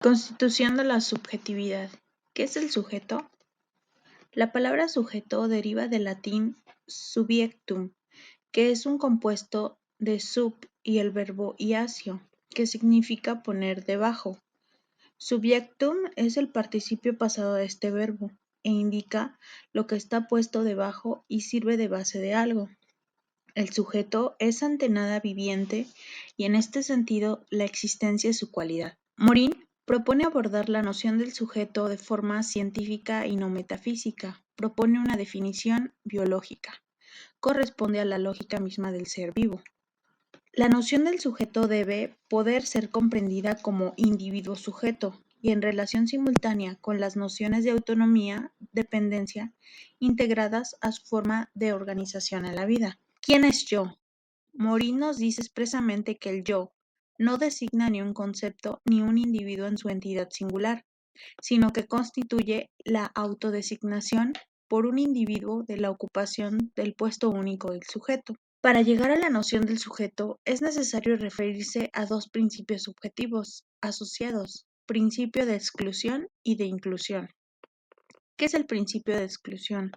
Constitución de la subjetividad. ¿Qué es el sujeto? La palabra sujeto deriva del latín subjectum, que es un compuesto de sub y el verbo iatio, que significa poner debajo. Subjectum es el participio pasado de este verbo e indica lo que está puesto debajo y sirve de base de algo. El sujeto es ante nada viviente y en este sentido la existencia es su cualidad. Morin propone abordar la noción del sujeto de forma científica y no metafísica. Propone una definición biológica. Corresponde a la lógica misma del ser vivo. La noción del sujeto debe poder ser comprendida como individuo sujeto y en relación simultánea con las nociones de autonomía, dependencia, integradas a su forma de organización en la vida. ¿Quién es yo? Morin nos dice expresamente que el yo no designa ni un concepto ni un individuo en su entidad singular, sino que constituye la autodesignación por un individuo de la ocupación del puesto único del sujeto. Para llegar a la noción del sujeto es necesario referirse a dos principios subjetivos asociados, principio de exclusión y de inclusión. ¿Qué es el principio de exclusión?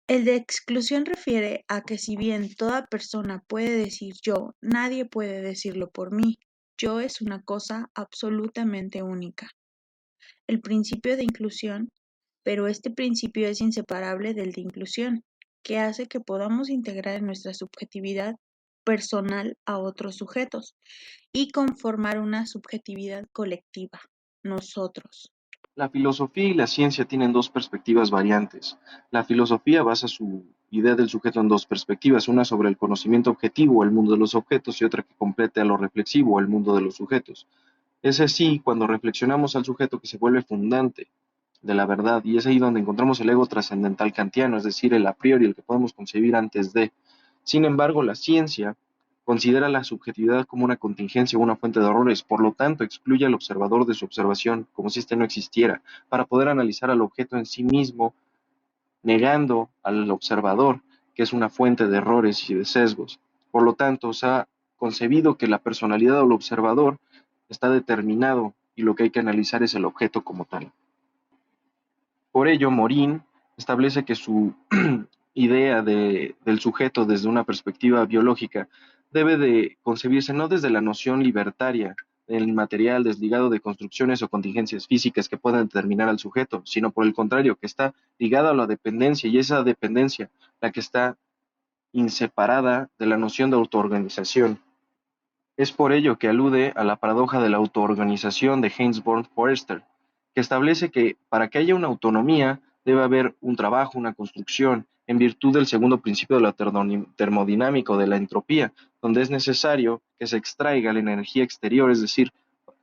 El de exclusión refiere a que si bien toda persona puede decir yo, nadie puede decirlo por mí. Yo es una cosa absolutamente única. El principio de inclusión, pero este principio es inseparable del de inclusión, que hace que podamos integrar en nuestra subjetividad personal a otros sujetos y conformar una subjetividad colectiva, nosotros. La filosofía y la ciencia tienen dos perspectivas variantes. La filosofía basa su idea del sujeto en dos perspectivas, una sobre el conocimiento objetivo o el mundo de los objetos y otra que complete a lo reflexivo o el mundo de los sujetos. Es así cuando reflexionamos al sujeto que se vuelve fundante de la verdad y es ahí donde encontramos el ego trascendental kantiano, es decir, el a priori, el que podemos concebir antes de. Sin embargo, la ciencia considera la subjetividad como una contingencia o una fuente de errores, por lo tanto excluye al observador de su observación, como si éste no existiera, para poder analizar al objeto en sí mismo, negando al observador, que es una fuente de errores y de sesgos. Por lo tanto, se ha concebido que la personalidad del observador está determinado y lo que hay que analizar es el objeto como tal. Por ello, Morin establece que su idea del sujeto desde una perspectiva biológica debe de concebirse no desde la noción libertaria del material desligado de construcciones o contingencias físicas que puedan determinar al sujeto, sino por el contrario, que está ligada a la dependencia y esa dependencia la que está inseparada de la noción de autoorganización. Es por ello que alude a la paradoja de la autoorganización de Heinz von Foerster, que establece que para que haya una autonomía debe haber un trabajo, una construcción, en virtud del segundo principio de la termodinámica o de la entropía, donde es necesario que se extraiga la energía exterior, es decir,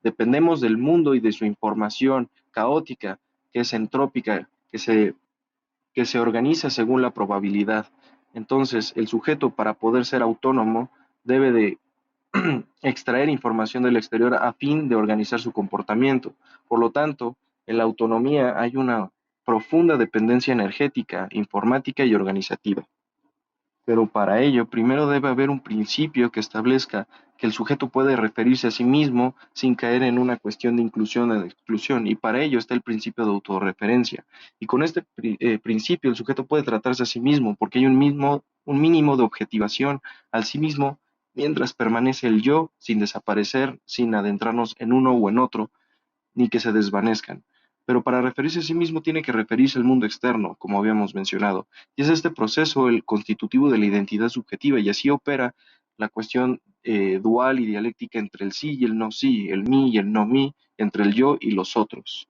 dependemos del mundo y de su información caótica, que es entrópica, que se organiza según la probabilidad. Entonces, el sujeto para poder ser autónomo debe de extraer información del exterior a fin de organizar su comportamiento. Por lo tanto, en la autonomía hay una profunda dependencia energética, informática y organizativa. Pero para ello, primero debe haber un principio que establezca que el sujeto puede referirse a sí mismo sin caer en una cuestión de inclusión o de exclusión, y para ello está el principio de autorreferencia. Y con este principio el sujeto puede tratarse a sí mismo, porque hay un mínimo de objetivación al sí mismo, mientras permanece el yo sin desaparecer, sin adentrarnos en uno o en otro, ni que se desvanezcan. Pero para referirse a sí mismo tiene que referirse al mundo externo, como habíamos mencionado. Y es este proceso el constitutivo de la identidad subjetiva, y así opera la cuestión dual y dialéctica entre el sí y el no sí, el mí y el no mí, entre el yo y los otros.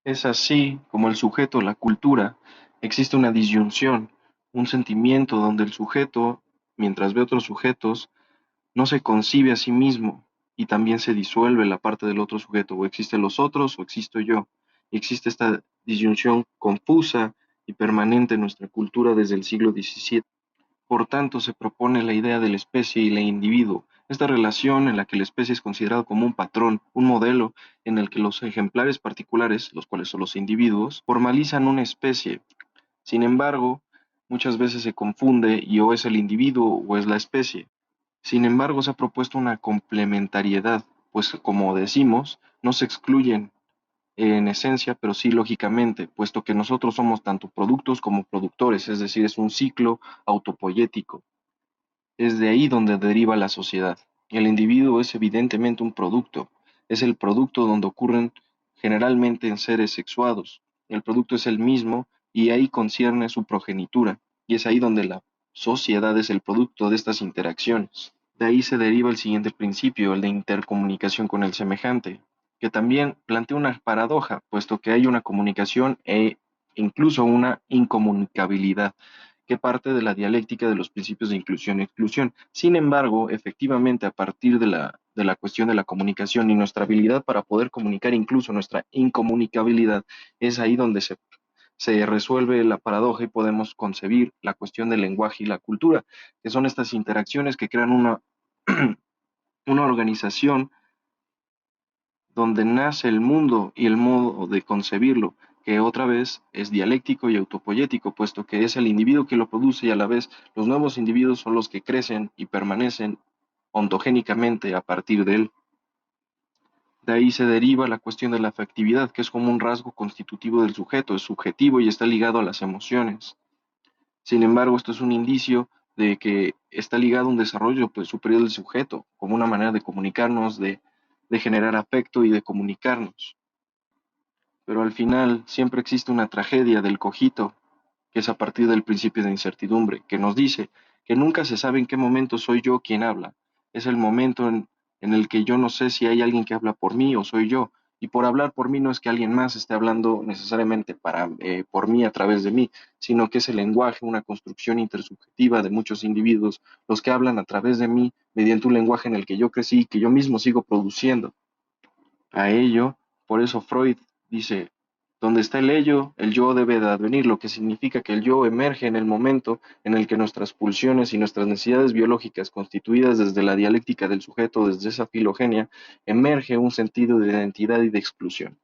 Es así como el sujeto, la cultura, existe una disyunción, un sentimiento donde el sujeto, mientras ve otros sujetos, no se concibe a sí mismo y también se disuelve la parte del otro sujeto, o existen los otros o existo yo. Y existe esta disyunción confusa y permanente en nuestra cultura desde el siglo XVII. Por tanto, se propone la idea de la especie y el individuo, esta relación en la que la especie es considerada como un patrón, un modelo en el que los ejemplares particulares, los cuales son los individuos, formalizan una especie. Sin embargo, muchas veces se confunde y o es el individuo o es la especie. Sin embargo, se ha propuesto una complementariedad, pues como decimos, no se excluyen en esencia, pero sí lógicamente, puesto que nosotros somos tanto productos como productores, es decir, es un ciclo autopoyético. Es de ahí donde deriva la sociedad. El individuo es evidentemente un producto, es el producto donde ocurren generalmente en seres sexuados. El producto es el mismo y ahí concierne su progenitura, y es ahí donde la sociedad es el producto de estas interacciones. De ahí se deriva el siguiente principio, el de intercomunicación con el semejante, que también plantea una paradoja, puesto que hay una comunicación e incluso una incomunicabilidad que parte de la dialéctica de los principios de inclusión y exclusión. Sin embargo, efectivamente, a partir de la cuestión de la comunicación y nuestra habilidad para poder comunicar, incluso nuestra incomunicabilidad, es ahí donde se resuelve la paradoja y podemos concebir la cuestión del lenguaje y la cultura, que son estas interacciones que crean una organización donde nace el mundo y el modo de concebirlo, que otra vez es dialéctico y autopoyético, puesto que es el individuo que lo produce y a la vez los nuevos individuos son los que crecen y permanecen ontogénicamente a partir de él. De ahí se deriva la cuestión de la afectividad, que es como un rasgo constitutivo del sujeto, es subjetivo y está ligado a las emociones. Sin embargo, esto es un indicio de que está ligado a un desarrollo pues, superior del sujeto, como una manera de comunicarnos, de generar afecto y de comunicarnos. Pero al final siempre existe una tragedia del cogito, que es a partir del principio de incertidumbre, que nos dice que nunca se sabe en qué momento soy yo quien habla. Es el momento en el que yo no sé si hay alguien que habla por mí o soy yo. Y por hablar por mí no es que alguien más esté hablando necesariamente por mí a través de mí, sino que es el lenguaje, una construcción intersubjetiva de muchos individuos, los que hablan a través de mí mediante un lenguaje en el que yo crecí y que yo mismo sigo produciendo. A ello, por eso Freud dice, donde está el ello, el yo debe de advenir, lo que significa que el yo emerge en el momento en el que nuestras pulsiones y nuestras necesidades biológicas constituidas desde la dialéctica del sujeto, desde esa filogenia, emerge un sentido de identidad y de exclusión.